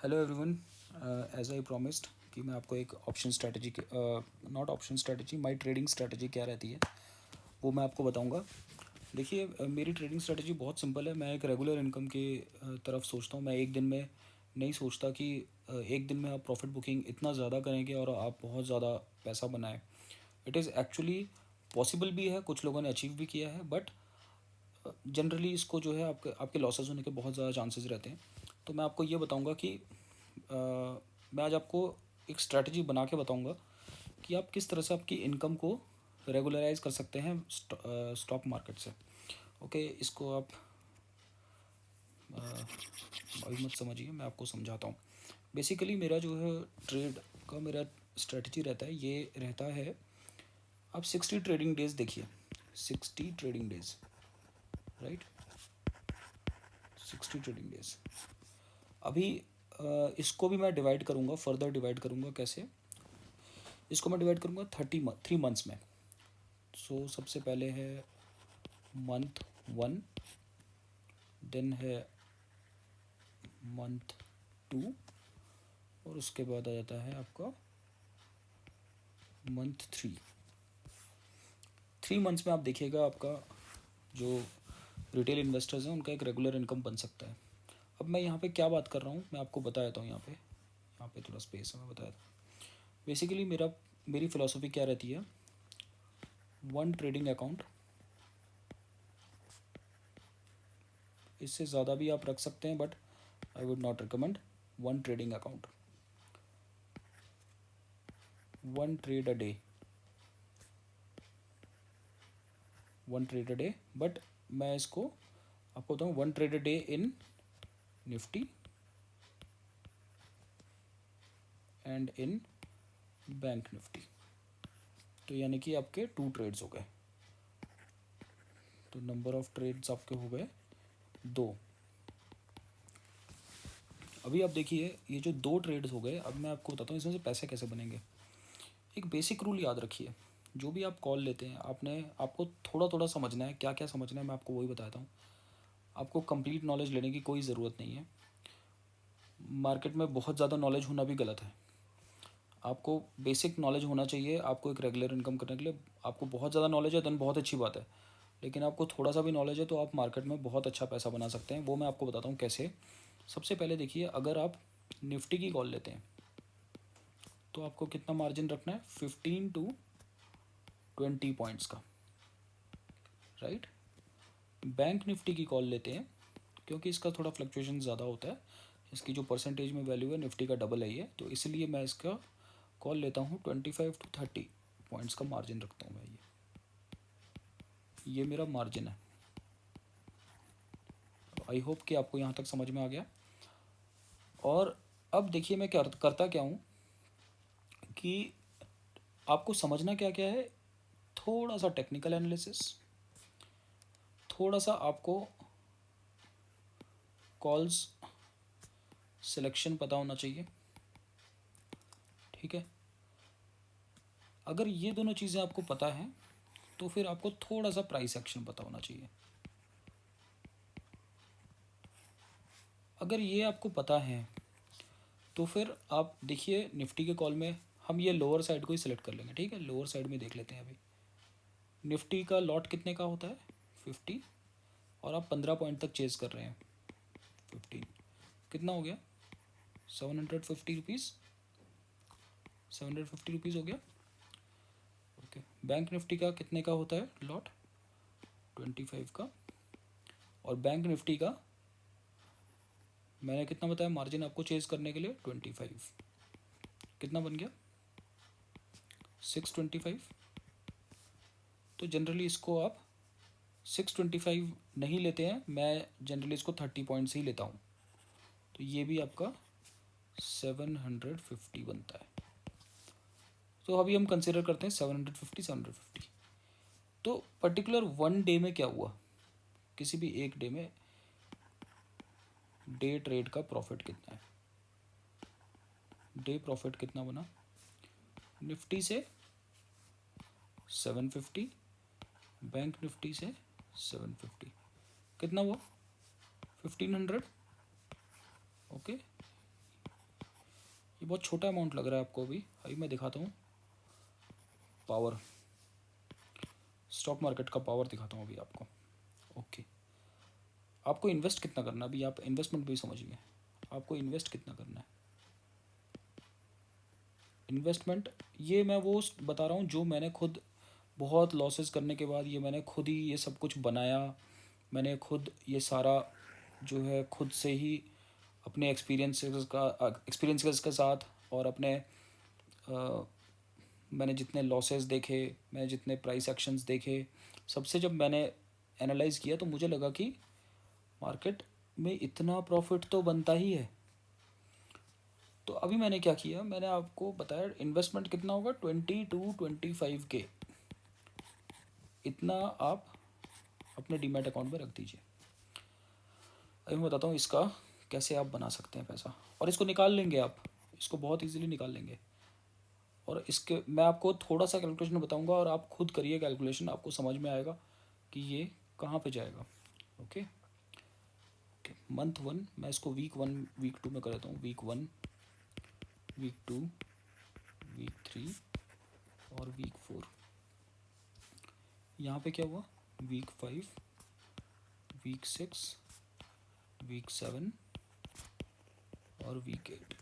Hello everyone. As I promised कि मैं आपको एक option strategy not option strategy my trading strategy क्या रहती है वो मैं आपको बताऊंगा। देखिए, मेरी ट्रेडिंग स्ट्रैटेजी बहुत सिंपल है। मैं एक रेगुलर इनकम के तरफ सोचता हूँ। मैं एक दिन में नहीं सोचता कि एक दिन में आप प्रॉफिट बुकिंग इतना ज़्यादा करेंगे और आप बहुत ज़्यादा पैसा बनाएं। इट इज़ एक्चुअली पॉसिबल भी है, कुछ लोगों ने अचीव भी किया है, बट जनरली इसको जो है आपके आपके लॉसेस होने के बहुत ज़्यादा चांसेस रहते हैं। तो मैं आपको ये बताऊंगा कि मैं आज आपको एक स्ट्रैटेजी बना के बताऊंगा कि आप किस तरह से आपकी इनकम को रेगुलराइज कर सकते हैं स्टॉक मार्केट से। ओके, इसको आप अभी मत समझिए, मैं आपको समझाता हूँ। बेसिकली मेरा जो है ट्रेड का मेरा स्ट्रैटेजी रहता है, ये रहता है। आप 60 ट्रेडिंग डेज देखिए, 60 trading days, right, 60 trading days. अभी इसको भी मैं डिवाइड करूँगा, फर्दर डिवाइड करूँगा। कैसे? इसको मैं डिवाइड करूँगा 3 मंथ्स में। सो सबसे पहले है मंथ 1, देन है मंथ 2, और उसके बाद आ जाता है आपका मंथ 3। 3 मंथ्स में आप देखिएगा आपका जो रिटेल इन्वेस्टर्स हैं उनका एक रेगुलर इनकम बन सकता है। अब मैं यहाँ पे क्या बात कर रहा हूँ मैं आपको बता देता हूँ। यहाँ पे थोड़ा स्पेस है, मैं बता देता हूँ। बेसिकली मेरी फ़िलासफ़ी क्या रहती है, वन ट्रेडिंग अकाउंट, इससे ज़्यादा भी आप रख सकते हैं, but I would not recommend. One trading account, one trade a day, one trade a day. But मैं इसको आपको बताऊँ, one trade a day in Nifty and in bank Nifty. तो यानी कि आपके 2 ट्रेड्स हो गए, तो नंबर ऑफ ट्रेड्स आपके हो गए 2। अभी आप देखिए, ये जो 2 ट्रेड्स हो गए, अब मैं आपको बताता हूँ इसमें से पैसे कैसे बनेंगे। एक बेसिक रूल याद रखिए, जो भी आप कॉल लेते हैं आपको थोड़ा थोड़ा समझना है। क्या क्या समझना है मैं आपको वही बताता हूँ। आपको कंप्लीट नॉलेज लेने की कोई ज़रूरत नहीं है। मार्केट में बहुत ज़्यादा नॉलेज होना भी गलत है। आपको बेसिक नॉलेज होना चाहिए। आपको एक रेगुलर इनकम करने के लिए आपको बहुत ज़्यादा नॉलेज है देन बहुत अच्छी बात है, लेकिन आपको थोड़ा सा भी नॉलेज है तो आप मार्केट में बहुत अच्छा पैसा बना सकते हैं। वो मैं आपको बताता हूँ कैसे। सबसे पहले देखिए, अगर आप निफ्टी की कॉल लेते हैं तो आपको कितना मार्जिन रखना है, 15 to 20 पॉइंट्स का, राइट। बैंक निफ्टी की कॉल लेते हैं क्योंकि इसका थोड़ा फ्लक्चुएशन ज़्यादा होता है। इसकी जो परसेंटेज में वैल्यू है निफ्टी का डबल है ये, तो इसलिए मैं इसका कॉल लेता हूँ 25 to 30 पॉइंट्स का मार्जिन रखता हूँ मैं। ये मेरा मार्जिन है। आई होप कि आपको यहाँ तक समझ में आ गया। और अब देखिए मैं क्या करता क्या हूँ कि आपको समझना क्या क्या है, थोड़ा सा टेक्निकल एनालिसिस, थोड़ा सा आपको कॉल्स सिलेक्शन पता होना चाहिए, ठीक है। अगर ये दोनों चीज़ें आपको पता है तो फिर आपको थोड़ा सा प्राइस एक्शन पता होना चाहिए। अगर ये आपको पता है तो फिर आप देखिए, निफ्टी के कॉल में हम ये लोअर साइड को ही सिलेक्ट कर लेंगे, ठीक है। लोअर साइड में देख लेते हैं। अभी निफ्टी का लॉट कितने का होता है, 50, और आप 15 पॉइंट तक चेज कर रहे हैं। 15 कितना हो गया, 750 रुपीज़, 750 रुपीज़ हो गया। ओके, बैंक निफ्टी का कितने का होता है लॉट, 25 का। और बैंक निफ्टी का मैंने कितना बताया मार्जिन आपको चेज करने के लिए, 25। कितना बन गया, 625। तो जनरली इसको आप 625 नहीं लेते हैं, मैं जनरली इसको 30 पॉइंट्स ही लेता हूँ। तो ये भी आपका 750 बनता है। तो अभी हम कंसिडर करते हैं 750। तो पर्टिकुलर वन डे में क्या हुआ, किसी भी एक डे में डे ट्रेड का प्रॉफिट कितना है, डे प्रॉफिट कितना बना, निफ्टी से 750, बैंक निफ्टी से 750, कितना हुआ, 1500। ओके, ये बहुत छोटा अमाउंट लग रहा है आपको अभी मैं दिखाता हूँ पावर, स्टॉक मार्केट का पावर दिखाता हूँ अभी आपको। ओके, आपको इन्वेस्ट कितना करना है, अभी आप इन्वेस्टमेंट भी समझिए, आपको इन्वेस्ट कितना करना है। इन्वेस्टमेंट ये मैं वो बता रहा हूँ जो मैंने खुद बहुत लॉसेस करने के बाद ये मैंने खुद ही ये सब कुछ बनाया, मैंने खुद ये सारा जो है खुद से ही अपने एक्सपीरियंसेस के साथ और अपने मैंने जितने लॉसेस देखे, मैंने जितने प्राइस एक्शंस देखे, सबसे जब मैंने एनालाइज़ किया तो मुझे लगा कि मार्केट में इतना प्रॉफिट तो बनता ही है। तो अभी मैंने क्या किया, मैंने आपको बताया इन्वेस्टमेंट कितना होगा 20 to 25K, इतना आप अपने डीमैट अकाउंट में रख दीजिए। अभी मैं बताता हूँ इसका कैसे आप बना सकते हैं पैसा, और इसको निकाल लेंगे आप, इसको बहुत इजीली निकाल लेंगे। और इसके मैं आपको थोड़ा सा कैलकुलेशन बताऊंगा और आप खुद करिए कैलकुलेशन, आपको समझ में आएगा कि ये कहाँ पे जाएगा। ओके ओके, मंथ 1 मैं इसको वीक 1 वीक 2 में कर देता हूँ, वीक 1 वीक 2 वीक 3 और वीक 4। यहाँ पे क्या हुआ, वीक 5 वीक 6 वीक 7 और week 8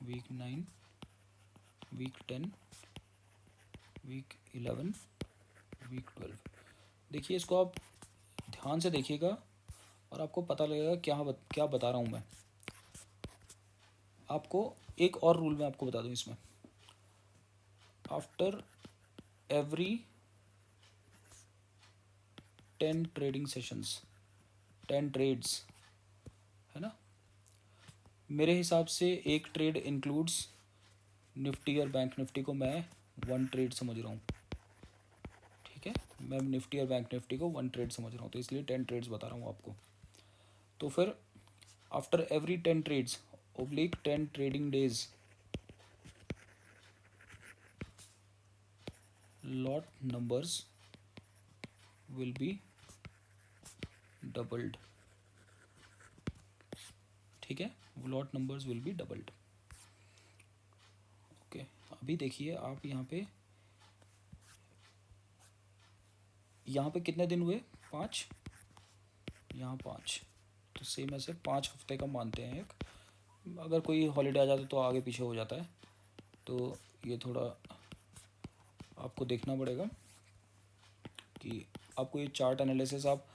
week 9 week 10 week 11 week 12। देखिए इसको आप ध्यान से देखिएगा और आपको पता लगेगा क्या बता रहा हूँ मैं आपको। एक और रूल मैं आपको बता दूँ इसमें, after every 10 trading sessions 10 trades, है ना, मेरे हिसाब से एक ट्रेड इंक्लूड्स निफ्टी और बैंक निफ्टी को मैं 1 ट्रेड समझ रहा हूँ, ठीक है, मैं निफ्टी और बैंक निफ्टी को 1 ट्रेड समझ रहा हूँ, तो इसलिए 10 ट्रेड्स बता रहा हूँ आपको। तो फिर after every 10 trades oblique 10 trading days lot numbers will be doubled, ठीक है, lot numbers will be doubled. Okay, अभी देखिए आप यहाँ पे कितने दिन हुए, 5, यहाँ 5, तो सेम ऐसे 5 हफ्ते का मानते हैं एक, अगर कोई हॉलीडे आ जाता है तो आगे पीछे हो जाता है, तो ये थोड़ा आपको देखना पड़ेगा कि आपको ये चार्ट एनालिसिस आप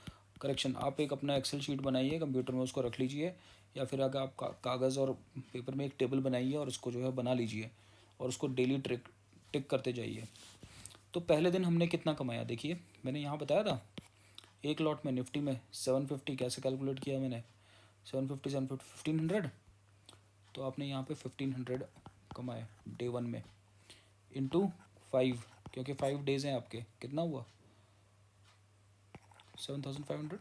एक अपना एक्सेल शीट बनाइए कंप्यूटर में, उसको रख लीजिए, या फिर अगर आप कागज़ और पेपर में एक टेबल बनाइए और उसको जो है बना लीजिए और उसको डेली टिक करते जाइए। तो पहले दिन हमने कितना कमाया देखिए, मैंने यहाँ बताया था एक लॉट में निफ्टी में 750, कैसे कैलकुलेट किया मैंने, 750 1500, तो आपने यहाँ पे 1500 कमाए डे 1 में, इंटू 5, क्योंकि 5 डेज हैं आपके, कितना हुआ 7500,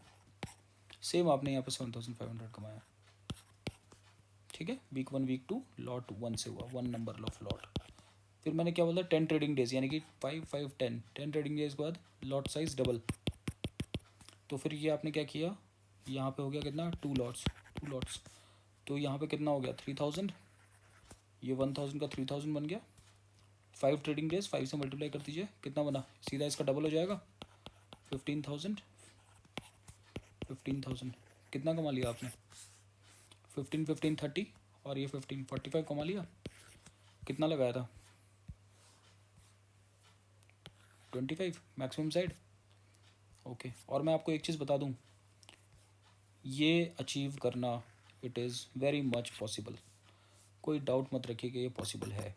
सेम आपने यहाँ पे 7500 कमाया, ठीक है। वीक 1 वीक 2 लॉट 1 से हुआ 1 नंबर ऑफ लॉट। फिर मैंने क्या बोला 10 ट्रेडिंग डेज, यानी कि 5 5 10 ट्रेडिंग डेज के बाद लॉट साइज डबल। तो फिर ये आपने क्या किया, यहाँ पे हो गया कितना 2 लॉट्स, तो यहाँ पे कितना हो गया 3000, ये 1000 का 3000 बन गया। 5 ट्रेडिंग डेज 5 से मल्टीप्लाई कर दीजिए, कितना बना, सीधा इसका डबल हो जाएगा 15,000। कितना कमा लिया आपने, 15 15 30 और ये 15 45 कमा लिया। कितना लगाया था 25 मैक्सिमम साइड। ओके, और मैं आपको एक चीज़ बता दूं, ये अचीव करना it is very much possible, कोई डाउट मत रखिए कि ये पॉसिबल है।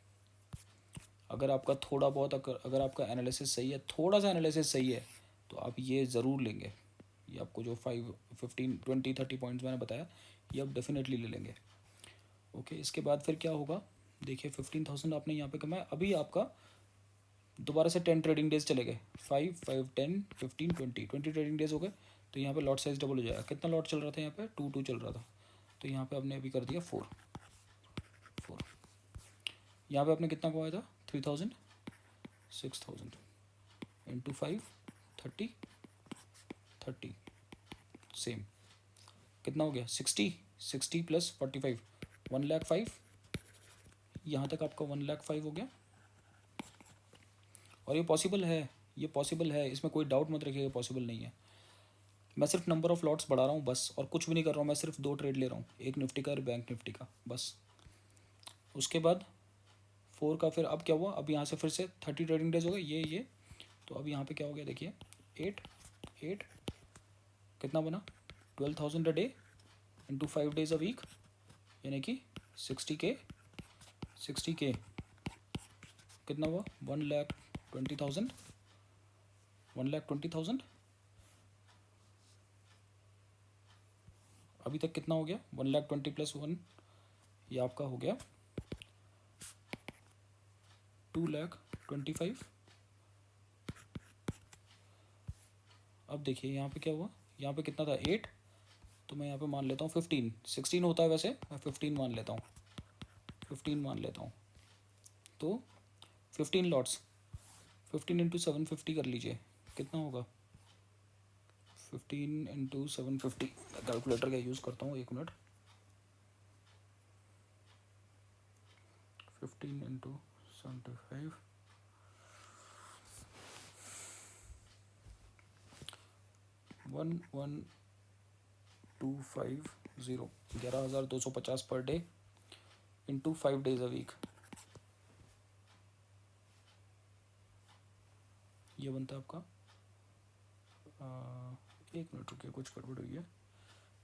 अगर आपका थोड़ा बहुत अगर आपका एनालिसिस सही है, थोड़ा सा एनालिसिस सही है, तो आप ये ज़रूर लेंगे। ये आपको जो 5 15 20 30 पॉइंट्स मैंने बताया, ये आप डेफिनेटली ले लेंगे। ओके, इसके बाद फिर क्या होगा, देखिए 15,000 आपने यहाँ पे कमाया, अभी आपका दोबारा से 10 ट्रेडिंग डेज चले गए, 5 5 10 15 20 ट्रेडिंग डेज हो गए, तो यहाँ पे लॉट साइज डबल हो जाएगा। कितना लॉट चल रहा था यहाँ पे 2 चल रहा था, तो यहाँ पे आपने अभी कर दिया 4। यहाँ पे आपने कितना कमाया था 3000 6000 इंटू 5 30 सेम, कितना हो गया 60 60 प्लस 45 1,05,000, यहाँ तक आपका 1,05,000 हो गया। और ये पॉसिबल है, ये पॉसिबल है, इसमें कोई डाउट मत रखिएगा, पॉसिबल नहीं है। मैं सिर्फ नंबर ऑफ़ लॉट्स बढ़ा रहा हूँ बस, और कुछ भी नहीं कर रहा हूँ। मैं सिर्फ 2 ट्रेड ले रहा हूँ, एक निफ्टी का और बैंक निफ्टी का, बस। उसके बाद 4 का फिर अब क्या हुआ, अब यहाँ से फिर से 30 ट्रेडिंग डेज हो गए ये। तो अब यहाँ पे क्या हो गया देखिए, 8 कितना बना, 12,000 a day into 5 days a week, यानी कि 60K कितना हुआ, 1,20,000 1,20,000। अभी तक कितना हो गया, 1,20,000 प्लस 1, ये आपका हो गया 2,25,000। अब देखिए यहाँ पे क्या हुआ, यहाँ पे कितना था 8, तो मैं यहाँ पे मान लेता हूँ 15, 16 होता है वैसे, मैं 15 मान लेता हूँ, 15 मान लेता हूँ। तो 15 लॉट्स, 15 इंटू 750 कर लीजिए, कितना होगा 15 इंटू 750। कैलकुलेटर का यूज़ करता हूँ, 1 minute. 15 into 75, 11,250, 11,250 per day into 5 days a week, ये बनता है आपका 1 मिनट रुकिए, कुछ गड़बड़ हुई है।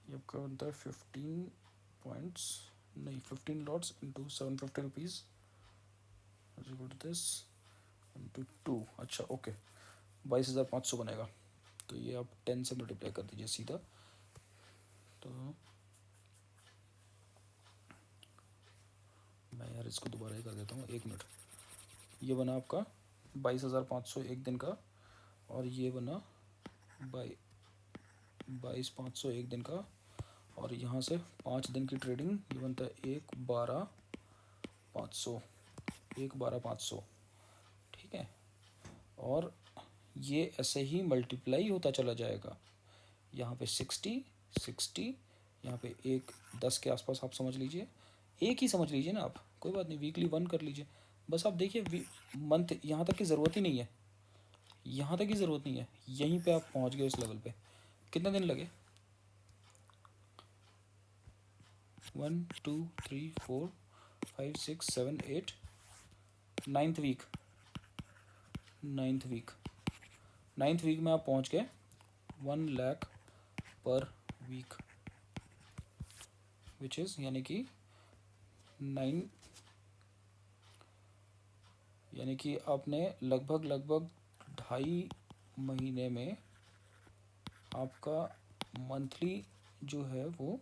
ये आपका बनता है 15 पॉइंट्स, नहीं 15 lots into 750 rupees this into 2, अच्छा ओके, 22,500 बनेगा। तो ये आप 10 से मल्टीप्लाई कर दीजिए सीधा। तो मैं यार इसको दोबारा ही कर देता हूँ, 1 मिनट। ये बना आपका 22,500 एक दिन का, और ये बना 22,500 एक दिन का, और यहाँ से 5 दिन की ट्रेडिंग, ये बनता है 1,12,500, 1,12,500, ठीक है। और ये ऐसे ही मल्टीप्लाई होता चला जाएगा, यहाँ पे 60, यहाँ पे 10 के आसपास आप समझ लीजिए, एक ही समझ लीजिए ना आप, कोई बात नहीं, वीकली 1 कर लीजिए बस। आप देखिए मंथ यहाँ तक की ज़रूरत ही नहीं है, यहाँ तक की ज़रूरत नहीं है, यहीं पे आप पहुँच गए उस लेवल पे। कितने दिन लगे, 1 2 3 4 5 6 7 8, 9th वीक, 9th वीक में आप पहुँच गए 1 लाख पर वीक, विच इज़ यानी कि 9, यानी कि आपने लगभग 2.5 महीने में आपका मंथली जो है वो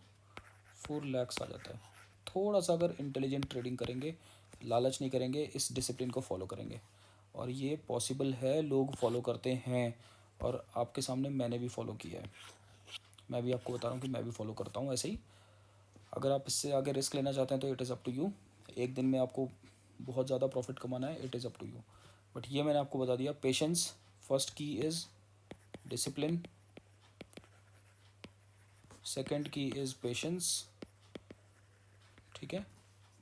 4 लाख आ जाता है। थोड़ा सा अगर इंटेलिजेंट ट्रेडिंग करेंगे, लालच नहीं करेंगे, इस डिसिप्लिन को फॉलो करेंगे, और ये पॉसिबल है, लोग फॉलो करते हैं, और आपके सामने मैंने भी फॉलो किया है। मैं भी आपको बता रहा हूँ कि मैं भी फॉलो करता हूँ ऐसे ही। अगर आप इससे आगे रिस्क लेना चाहते हैं तो it is up to you. एक दिन में आपको बहुत ज़्यादा प्रॉफिट कमाना है, it is up to you. But ये मैंने आपको बता दिया, patience first key is discipline, second key is patience, ठीक है।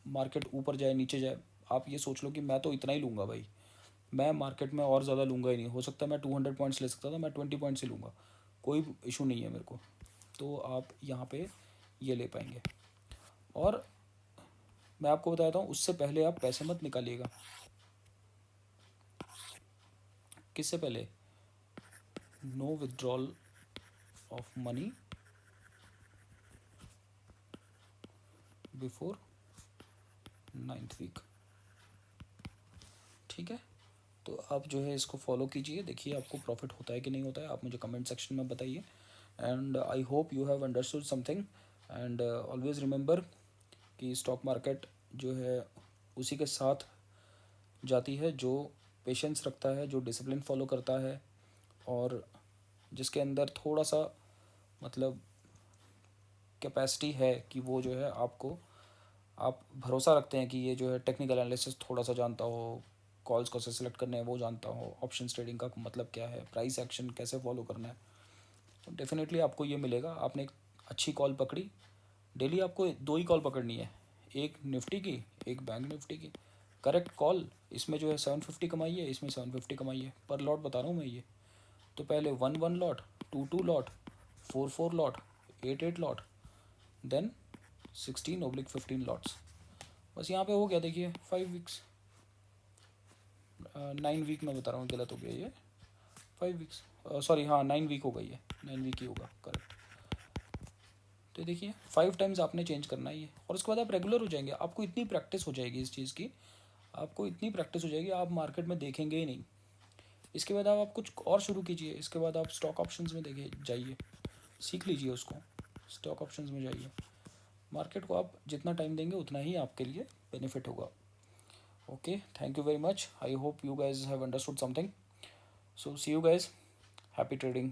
मार्केट ऊपर जाए नीचे जाए, आप ये सोच लो कि मैं तो इतना ही लूँगा भाई, मैं मार्केट में और ज़्यादा लूँगा ही नहीं। हो सकता है मैं 200 पॉइंट्स ले सकता था, मैं 20 पॉइंट्स ही लूँगा, कोई इशू नहीं है मेरे को। तो आप यहाँ पे ये ले पाएंगे। और मैं आपको बताता हूँ, उससे पहले आप पैसे मत निकालिएगा। किससे पहले, no withdrawal of money before 9th week, ठीक है। तो आप जो है इसको फॉलो कीजिए, देखिए आपको प्रॉफिट होता है कि नहीं होता है, आप मुझे कमेंट सेक्शन में बताइए। And I hope you have understood something. And always remember कि स्टॉक मार्केट जो है उसी के साथ जाती है जो पेशेंस रखता है, जो डिसिप्लिन फॉलो करता है, और जिसके अंदर थोड़ा सा मतलब कैपेसिटी है कि वो जो है आपको, आप भरोसा रखते हैं कि ये जो है टेक्निकल एनालिसिस थोड़ा सा जानता हो, कॉल्स कैसे सेलेक्ट करने हैं वो जानता हो, ऑप्शन ट्रेडिंग का मतलब क्या है, प्राइस एक्शन कैसे फॉलो करना है, तो डेफिनेटली आपको ये मिलेगा। आपने एक अच्छी कॉल पकड़ी, डेली आपको 2 ही कॉल पकड़नी है, एक निफ्टी की, एक बैंक निफ्टी की। Correct call. इसमें जो है 750 कमाई है, इसमें 750 कमाई है, पर लॉट बता रहा हूँ मैं ये। तो पहले 1 1 lot, 2 2 lot, 4 4 lot, 8 8 lot, then 16/15 lots. बस यहाँ पे हो गया, देखिए 5 वीक्स, 9 वीक में बता रहा हूँ, गलत हो गया ये, 5 वीक्स, सॉरी हाँ 9 वीक हो गई है, 9 वीक ही होगा, करेक्ट। तो देखिए 5 टाइम्स आपने चेंज करना है ये, और उसके बाद आप रेगुलर हो जाएंगे, आपको इतनी प्रैक्टिस हो जाएगी इस चीज़ की, आपको इतनी प्रैक्टिस हो जाएगी आप मार्केट में देखेंगे ही नहीं। इसके बाद आप कुछ और शुरू कीजिए, इसके बाद आप स्टॉक ऑप्शंस में देखिए जाइए, सीख लीजिए उसको, स्टॉक ऑप्शंस में जाइए। मार्केट को आप जितना टाइम देंगे उतना ही आपके लिए बेनिफिट होगा। Okay, thank you very much, I hope you guys have understood something. So see you guys, happy trading.